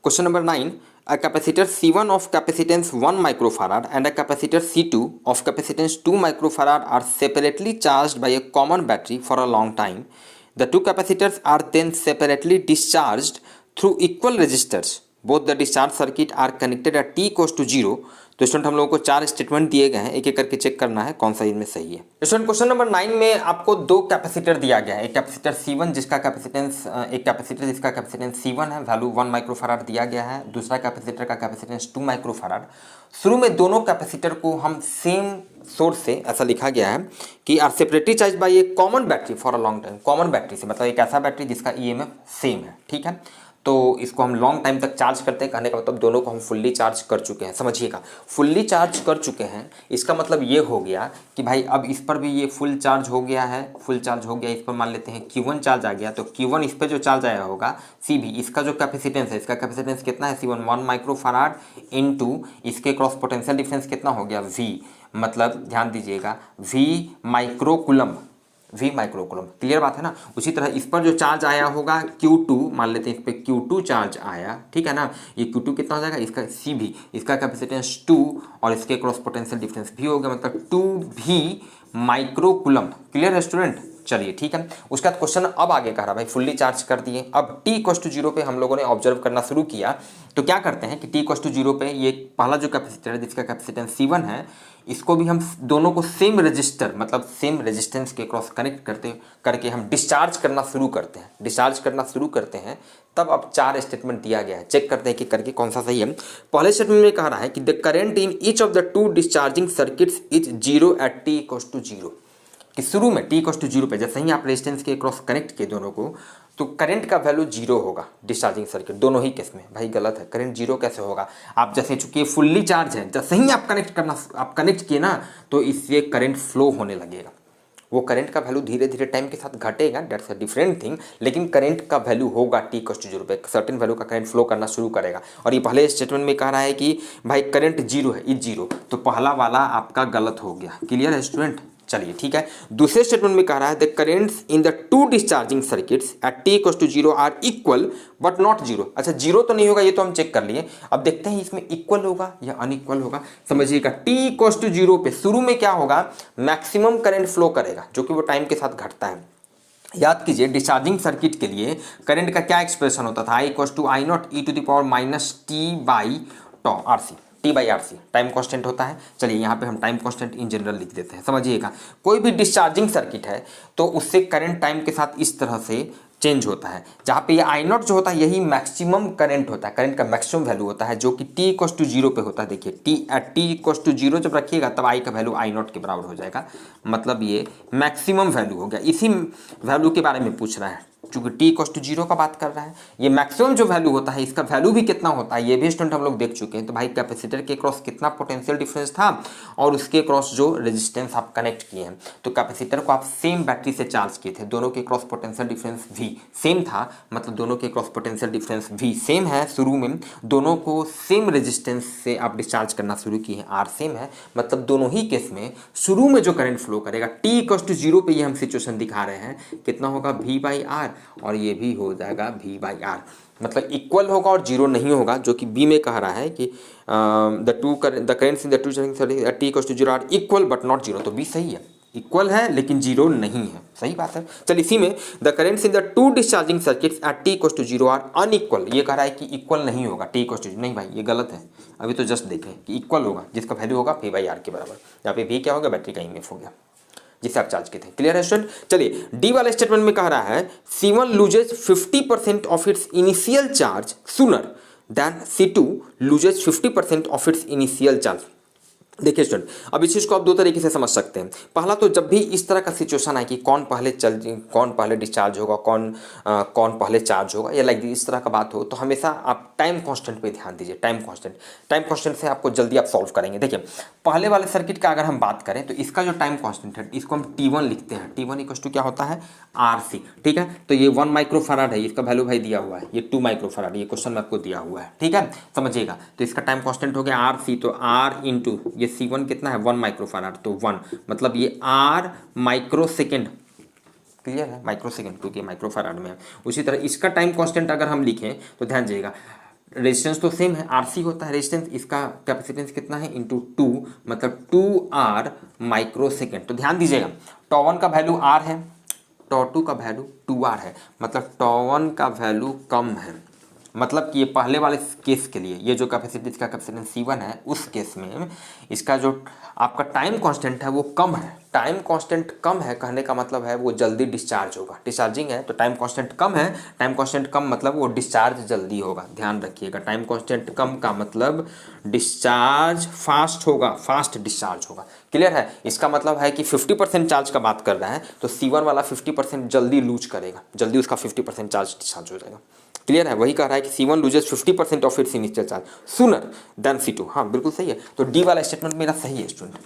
Question number 9. A capacitor C1 of capacitance 1 microfarad and a capacitor C2 of capacitance 2 microfarad are separately charged by a common battery for a long time. The two capacitors are then separately discharged through equal resistors. Both the discharge circuit are connected at t equals to 0. तो student हम लोगों को 4 statement दिए गए हैं, एक एक करके चेक करना है कौन सा इनमें सही है। स्टूडेंट क्वेश्चन नंबर 9 में आपको दो कैपेसिटर दिया गया है, एक कैपेसिटर C1 जिसका कैपेसिटेंस एक कैपेसिटर जिसका कैपेसिटेंस C1 है, वैल्यू 1 माइक्रोफैराड दिया गया है, दूसरा कैपेसिटर का कैपेसिटेंस 2 माइक्रोफैराड। शुरू में दोनों कैपेसिटर को हम सेम सोर्स से ऐसा लिखा गया है कि are separately charge by a common battery for a long time. Common battery से मतलब एक ऐसा बैटरी जिसका ईएमएफ सेम है, ठीक है। तो इसको हम लॉन्ग टाइम तक चार्ज करते हैं, कहने का मतलब दोनों को हम फुल्ली चार्ज कर चुके हैं। समझिएगा, फुल्ली चार्ज कर चुके हैं, इसका मतलब ये हो गया कि भाई अब इस पर भी ये फुल चार्ज हो गया है, फुल चार्ज हो गया। इस पर मान लेते हैं Q1 चार्ज आ गया, तो Q1 इस पर जो चार्ज आया होगा CV, इसका जो कैपेसिटेंस है, इसका कैपेसिटेंस कितना है C1 1 माइक्रोफैराड इनटू इसके क्रॉस पोटेंशियल डिफरेंस कितना हो गया V, मतलब ध्यान दीजिएगा V microcoulomb, V microcoulomb. Clear बात है ना। उसी तरह इस पर जो चार्ज आया होगा Q2, मान लेते हैं इस पर Q2 चार्ज आया, ठीक है ना। ये Q2 कितना हो जाएगा, इसका CV, इसका कैपेसिटेंस 2 और इसके क्रॉस पोटेंशियल डिफरेंस भी हो गया, मतलब 2V माइक्रोकुलम। क्लियर है स्टूडेंट, चलिए ठीक है। उसके बाद क्वेश्चन अब आगे कह रहा भाई फुल्ली चार्ज कर दिए, अब t इक्वल्स टू 0 पे हम लोगों ने ऑब्जर्व करना शुरू किया। तो क्या करते हैं कि t इक्वल्स टू 0 पे ये पहला जो कैपेसिटर है जिसका कैपेसिटेंस C1 है, इसको भी हम दोनों को सेम रजिस्टर मतलब सेम रेजिस्टेंस के क्रॉस कनेक्ट करके हम डिस्चार्ज करना शुरू करते हैं। डिस्चार्ज करना शुरू करते हैं तब अब 4 स्टेटमेंट दिया गया है, चेक करते हैं कि करके कौन सा सही है। पहले स्टेटमेंट में कह रहा है कि the current in each of the two discharging circuits is 0 at t equals to 0। कि शुरू में t इक्वल्स टू 0 पे जैसे ही आप रेजिस्टेंस के क्रॉस कनेक्ट किए दोनों को, तो करंट का वैल्यू 0 होगा डिस्चार्जिंग सर्किट दोनों ही केस में। भाई गलत है, करंट 0 कैसे होगा। आप जैसे चूंकि फुल्ली चार्ज है, जैसे ही आप कनेक्ट किए ना, तो इससे करंट फ्लो होने लगेगा। वो करंट का वैल्यू धीरे धीरे टाइम के साथ घटेगा, दैट्स अ डिफरेंट थिंग, लेकिन करंट का वैल्यू होगा t इक्वल्स टू 0 पे, सर्टेन वैल्यू का करंट फ्लो करना शुरू करेगा। और ये पहले स्टेटमेंट में कह रहा है कि भाई करंट 0 है, इज 0, तो पहला वाला आपका गलत हो गया। क्लियर है स्टूडेंट, चलिए ठीक है। दूसरे स्टेटमेंट में कह रहा है the currents in the two discharging circuits at t equals to 0 are equal but not 0। अच्छा 0 तो नहीं होगा, ये तो हम चेक कर लिए। अब देखते हैं इसमें इक्वल होगा या अनइक्वल होगा। समझिएगा, t इक्वल्स टू 0 पे शुरू में क्या होगा, मैक्सिमम करंट फ्लो करेगा, जो कि वो टाइम के साथ घटता है। याद कीजिए डिस्चार्जिंग सर्किट के लिए करंट का क्या एक्सप्रेशन होता था, I equals to I naught e to the power minus T by tau RC, T by RC time constant होता है। चलिए यहाँ पे हम टाइम कांस्टेंट इन जनरल लिख देते हैं। समझिएगा, कोई भी डिस्चार्जिंग सर्किट है तो उससे करंट टाइम के साथ इस तरह से चेंज होता है, जहाँ पे ये I नॉट जो होता है यही मैक्सिमम करंट होता है, करंट का मैक्सिमम वैल्यू होता है, जो कि t इक्वल्स टू 0 पे होता है। देखिए t इक्वल्स टू 0 जब रखिएगा तब I का वैल्यू I नॉट के बराबर हो जाएगा, मतलब ये मैक्सिमम वैल्यू हो गया। इसी वैल्यू के बारे में पूछ रहा है, चूंकि t इक्वल्स टू 0 का बात कर रहा है। ये मैक्सिमम जो वैल्यू होता है इसका वैल्यू भी कितना होता है ये भी स्टूडेंट हम लोग देख चुके हैं। तो भाई कैपेसिटर के क्रॉस कितना पोटेंशियल डिफरेंस था और उसके क्रॉस जो रेजिस्टेंस आप कनेक्ट किए हैं, तो कैपेसिटर को आप सेम बैटरी से चार्ज किए थे, दोनों के cross potential difference V same था, मतलब दोनों के cross potential difference V same है। शुरू में दोनों को सेम रेजिस्टेंस से आप डिस्चार्ज करना शुरू किए हैं, R सेम है, मतलब दोनों ही केस में शुरू में जो करंट फ्लो करेगा t इक्वल्स टू 0 पे ये हम सिचुएशन दिखा रहे हैं, कितना होगा V बाई R, और ये भी हो जाएगा V बाई R, मतलब इक्वल होगा और 0 नहीं होगा, जो कि B में कह रहा है कि the currents in the two t equals to 0 are equal but not 0। तो B सही है, इक्वल है लेकिन 0 नहीं है, सही बात है। चलिए इसी में the currents in the two discharging circuits at t equals to 0 are unequal, ये कह रहा है कि इक्वल नहीं होगा t इक्वल्स टू 0। नहीं भाई ये गलत है, अभी तो जस्ट देखें कि इक्वल होगा, जिसका वैल्यू होगा V बाई R के बराबर। यहाँ पे V क्या होगा, बैटरी का ईएमएफ हो गया जिसे आप चार्ज किए थे। क्लियर है स्टूडेंट। चलिए डी वाले स्टेटमेंट में कह रहा है C1 loses 50% of its initial charge sooner than C2 loses 50% of its initial charge. देखिए स्टूडेंट, अब इस चीज़ को आप दो तरीके से समझ सकते हैं। पहला तो जब भी इस तरह का सिचुएशन आए कि कौन पहले डिस्चार्ज होगा, कौन पहले चार्ज होगा, या लाइक इस तरह का बात हो, तो हमेशा आप टाइम कांस्टेंट पे ध्यान दीजिए। टाइम कांस्टेंट से आपको जल्दी आप सॉल्व करेंगे। देखिए पहले वाले सर्किट का अगर हम बात करें तो इसका जो टाइम कांस्टेंट है इसको हम T1 लिखते हैं। T1 इक्वल टू क्या होता है, RC, ठीक है। तो ये 1 माइक्रोफैराड है, इसका वैल्यू भाई दिया हुआ है, ये 2 माइक्रोफैराड, ये क्वेश्चन में आपको दिया हुआ है, ठीक है, समझिएगा। तो इसका टाइम कांस्टेंट हो गया RC, तो R इंटू ये C1 कितना है 1 माइक्रोफैराड, तो 1 मतलब ये R माइक्रो सेकेंड। क्लियर है, माइक्रो सेकेंड क्योंकि माइक्रोफैराड में है। उसी तरह इसका टाइम कांस्टेंट अगर हम लिखें तो ध्यान दीजिएगा, रेजिस्टेंस तो सेम है, आरसी होता है रेजिस्टेंस, इसका कैपेसिटेंस कितना है इंटू 2, मतलब 2R माइक्रो सेकेंड। तो ध्यान दीजिएगा, टॉ 1 का वैल्यू R है, टॉ 2 का वैल्यू 2R है, मतलब टॉ 1 का वैल्यू कम है। मतलब कि ये पहले वाले केस के लिए, ये जो कैपेसिटी का कैपेसिटेंस C1 है, उस केस में इसका जो आपका टाइम कांस्टेंट है वो कम है। टाइम कांस्टेंट कम है कहने का मतलब है वो जल्दी डिस्चार्ज होगा। डिस्चार्जिंग है तो टाइम कांस्टेंट कम है, टाइम कांस्टेंट कम मतलब वो डिस्चार्ज जल्दी होगा। ध्यान रखिएगा, टाइम कांस्टेंट कम का मतलब डिस्चार्ज फास्ट होगा, फास्ट डिस्चार्ज होगा। क्लियर है? इसका मतलब है कि 50% चार्ज का बात कर रहा है तो C1 वाला 50% जल्दी लूज करेगा, जल्दी उसका 50% चार्ज डिस्चार्ज हो जाएगा। क्लियर है? वही कह रहा है कि C1 loses 50% of its initial charge sooner than C2। हाँ बिल्कुल सही है। तो डी वाला स्टेटमेंट मेरा सही है स्टूडेंट,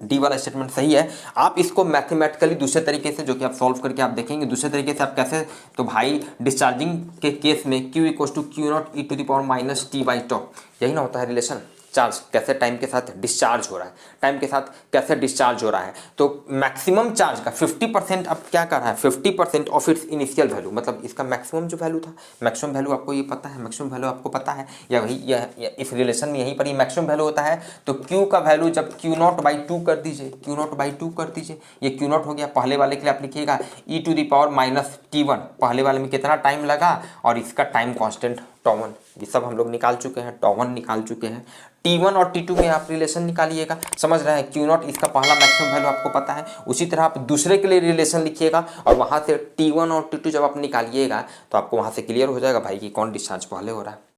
डी वाला स्टेटमेंट सही है। आप इसको मैथमेटिकली दूसरे तरीके से, जो कि आप सॉल्व करके आप देखेंगे दूसरे तरीके से आप कैसे, तो भाई डिस्चार्जिंग के केस में Q equal to Q naught e to the power minus T by tau, यही ना होता है रिलेशन। चार्ज कैसे टाइम के साथ डिस्चार्ज हो रहा है, टाइम के साथ कैसे डिस्चार्ज हो रहा है। तो मैक्सिमम चार्ज का 50% अब क्या कर रहा है, 50% ऑफ इट्स इनिशियल वैल्यू, मतलब इसका मैक्सिमम जो वैल्यू था, मैक्सिमम वैल्यू आपको ये पता है, मैक्सिमम वैल्यू आपको पता है या वही या इस रिलेशन में यहीं पर ही मैक्सिमम वैल्यू होता है। तो Q का वैल्यू जब Q नॉट बाई 2 कर दीजिए, Q नॉट बाई 2 कर दीजिए, ये Q नॉट हो गया। पहले वाले के लिए आप लिखिएगा e to the power minus T1, पहले वाले में कितना टाइम लगा और इसका टाइम कॉन्स्टेंट टॉ 1, ये सब हम लोग निकाल चुके हैं, टॉ 1 निकाल चुके हैं। T1 और T2 में आप रिलेशन निकालिएगा, समझ रहे हैं। Q नॉट इसका पहला मैक्सिमम वैल्यू आपको पता है, उसी तरह आप दूसरे के लिए रिलेशन लिखिएगा और वहाँ से T1 और T2 जब आप निकालिएगा तो आपको वहाँ से क्लियर हो जाएगा भाई कि कौन डिस्चार्ज पहले हो रहा है।